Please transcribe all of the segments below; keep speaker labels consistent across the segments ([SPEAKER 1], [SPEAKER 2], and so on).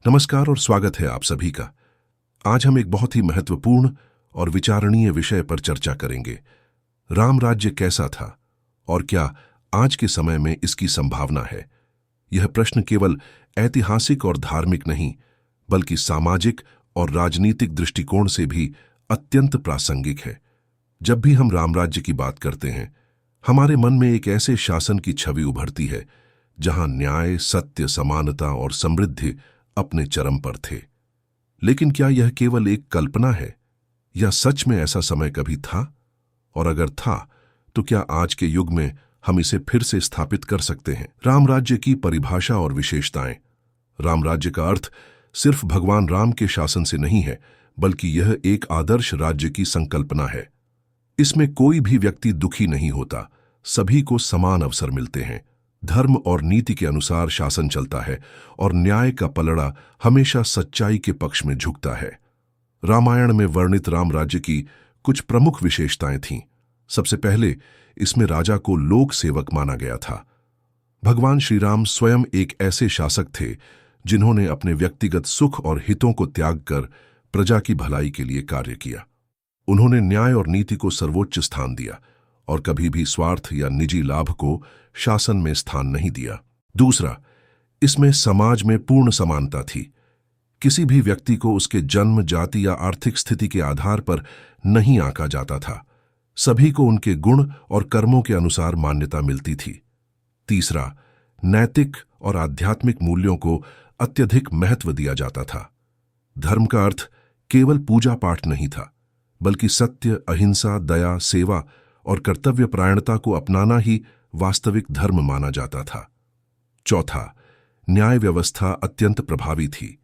[SPEAKER 1] नमस्कार और स्वागत है आप सभी का। आज हम एक बहुत ही महत्वपूर्ण और विचारणीय विषय पर चर्चा करेंगे। राम राज्य कैसा था और क्या आज के समय में इसकी संभावना है? यह प्रश्न केवल ऐतिहासिक और धार्मिक नहीं, बल्कि सामाजिक और राजनीतिक दृष्टिकोण से भी अत्यंत प्रासंगिक है। जब भी हम राम राज्य की बात करते हैं, हमारे मन में एक ऐसे शासन की छवि उभरती है जहां न्याय, सत्य, समानता और समृद्धि अपने चरम पर थे। लेकिन क्या यह केवल एक कल्पना है या सच में ऐसा समय कभी था? और अगर था, तो क्या आज के युग में हम इसे फिर से स्थापित कर सकते हैं? राम राज्य की परिभाषा और विशेषताएं। राम राज्य का अर्थ सिर्फ भगवान राम के शासन से नहीं है, बल्कि यह एक आदर्श राज्य की संकल्पना है। इसमें कोई भी व्यक्ति दुखी नहीं होता, सभी को समान अवसर मिलते हैं, धर्म और नीति के अनुसार शासन चलता है और न्याय का पलड़ा हमेशा सच्चाई के पक्ष में झुकता है। रामायण में वर्णित राम राज्य की कुछ प्रमुख विशेषताएं थीं। सबसे पहले इसमें राजा को लोक सेवक माना गया था। भगवान श्री राम स्वयं एक ऐसे शासक थे जिन्होंने अपने व्यक्तिगत सुख और हितों को त्याग कर प्रजा की भलाई के लिए कार्य किया। उन्होंने न्याय और नीति को सर्वोच्च स्थान दिया और कभी भी स्वार्थ या निजी लाभ को शासन में स्थान नहीं दिया। दूसरा, इसमें समाज में पूर्ण समानता थी। किसी भी व्यक्ति को उसके जन्म, जाति या आर्थिक स्थिति के आधार पर नहीं आंका जाता था। सभी को उनके गुण और कर्मों के अनुसार मान्यता मिलती थी। तीसरा, नैतिक और आध्यात्मिक मूल्यों को अत्यधिक महत्व दिया जाता था। धर्म का अर्थ केवल पूजा पाठ नहीं था, बल्कि सत्य, अहिंसा, दया, सेवा और कर्तव्यपरायणता को अपनाना ही वास्तविक धर्म माना जाता था। चौथा, न्याय व्यवस्था अत्यंत प्रभावी थी।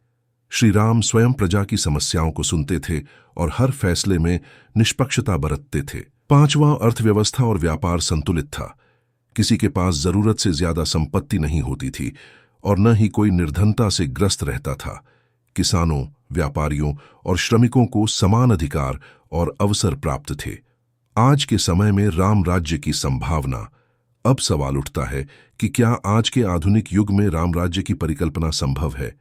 [SPEAKER 1] श्री राम स्वयं प्रजा की समस्याओं को सुनते थे और हर फैसले में निष्पक्षता बरतते थे। पांचवां, अर्थव्यवस्था और व्यापार संतुलित था। किसी के पास जरूरत से ज्यादा संपत्ति नहीं होती थी और न ही कोई निर्धनता से ग्रस्त रहता था। किसानों, व्यापारियों और श्रमिकों को समान अधिकार और अवसर प्राप्त थे। आज के समय में राम राज्य की संभावना। अब सवाल उठता है कि क्या आज के आधुनिक युग में राम राज्य की परिकल्पना संभव है?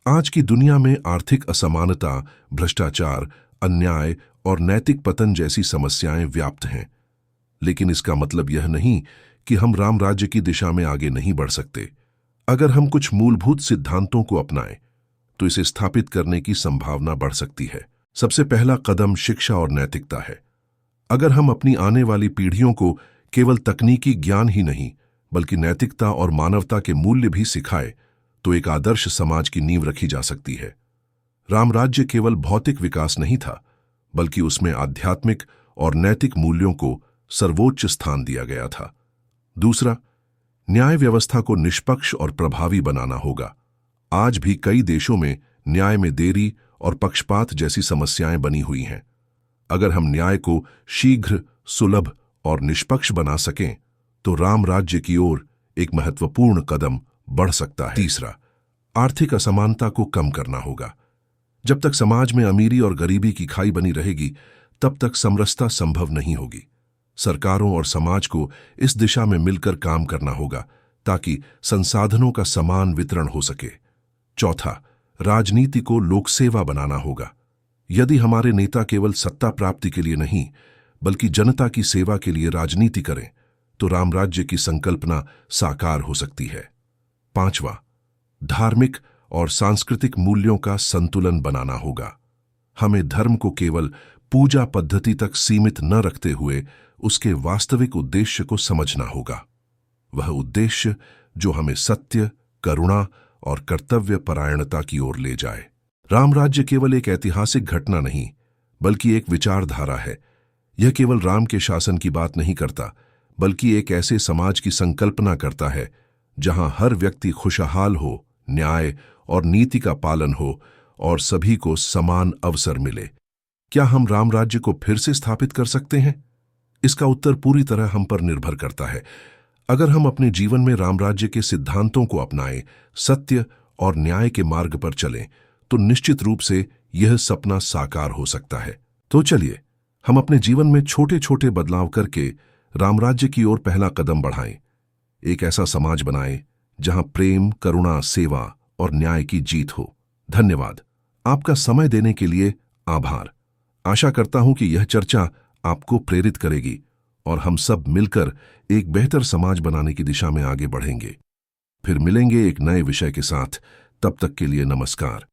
[SPEAKER 1] आज की दुनिया में आर्थिक असमानता, भ्रष्टाचार, अन्याय और नैतिक पतन जैसी समस्याएं व्याप्त हैं। लेकिन इसका मतलब यह नहीं कि हम राम राज्य की दिशा में आगे नहीं बढ़ सकते। अगर हम कुछ मूलभूत सिद्धांतों को अपनाएं, तो इसे स्थापित करने की संभावना बढ़ सकती है। सबसे पहला कदम शिक्षा और नैतिकता है। अगर हम अपनी आने वाली पीढ़ियों को केवल तकनीकी ज्ञान ही नहीं, बल्कि नैतिकता और मानवता के मूल्य भी सिखाए, तो एक आदर्श समाज की नींव रखी जा सकती है। राम राज्य केवल भौतिक विकास नहीं था, बल्कि उसमें आध्यात्मिक और नैतिक मूल्यों को सर्वोच्च स्थान दिया गया था। दूसरा, न्याय व्यवस्था को निष्पक्ष और प्रभावी बनाना होगा। आज भी कई देशों में न्याय में देरी और पक्षपात जैसी समस्याएं बनी हुई हैं। अगर हम न्याय को शीघ्र, सुलभ और निष्पक्ष बना सकें, तो राम राज्य की ओर एक महत्वपूर्ण कदम बढ़ सकता है। तीसरा, आर्थिक असमानता को कम करना होगा। जब तक समाज में अमीरी और गरीबी की खाई बनी रहेगी, तब तक समरसता संभव नहीं होगी। सरकारों और समाज को इस दिशा में मिलकर काम करना होगा ताकि संसाधनों का समान वितरण हो सके। चौथा, राजनीति को लोकसेवा बनाना होगा। यदि हमारे नेता केवल सत्ता प्राप्ति के लिए नहीं, बल्कि जनता की सेवा के लिए राजनीति करें, तो राम राज्य की संकल्पना साकार हो सकती है। पांचवा, धार्मिक और सांस्कृतिक मूल्यों का संतुलन बनाना होगा। हमें धर्म को केवल पूजा पद्धति तक सीमित न रखते हुए उसके वास्तविक उद्देश्य को समझना होगा। वह उद्देश्य जो हमें सत्य, करुणा और कर्तव्य परायणता की ओर ले जाए। राम राज्य केवल एक ऐतिहासिक घटना नहीं, बल्कि एक विचारधारा है। यह केवल राम के शासन की बात नहीं करता, बल्कि एक ऐसे समाज की संकल्पना करता है जहां हर व्यक्ति खुशहाल हो, न्याय और नीति का पालन हो और सभी को समान अवसर मिले। क्या हम राम राज्य को फिर से स्थापित कर सकते हैं? इसका उत्तर पूरी तरह हम पर निर्भर करता है। अगर हम अपने जीवन में राम राज्य के सिद्धांतों को अपनाएं, सत्य और न्याय के मार्ग पर चलें, तो निश्चित रूप से यह सपना साकार हो सकता है। तो चलिए, हम अपने जीवन में छोटे छोटे बदलाव करके राम राज्य की ओर पहला कदम बढ़ाएं। एक ऐसा समाज बनाएं जहां प्रेम, करुणा, सेवा और न्याय की जीत हो। धन्यवाद। आपका समय देने के लिए आभार। आशा करता हूं कि यह चर्चा आपको प्रेरित करेगी और हम सब मिलकर एक बेहतर समाज बनाने की दिशा में आगे बढ़ेंगे। फिर मिलेंगे एक नए विषय के साथ। तब तक के लिए नमस्कार।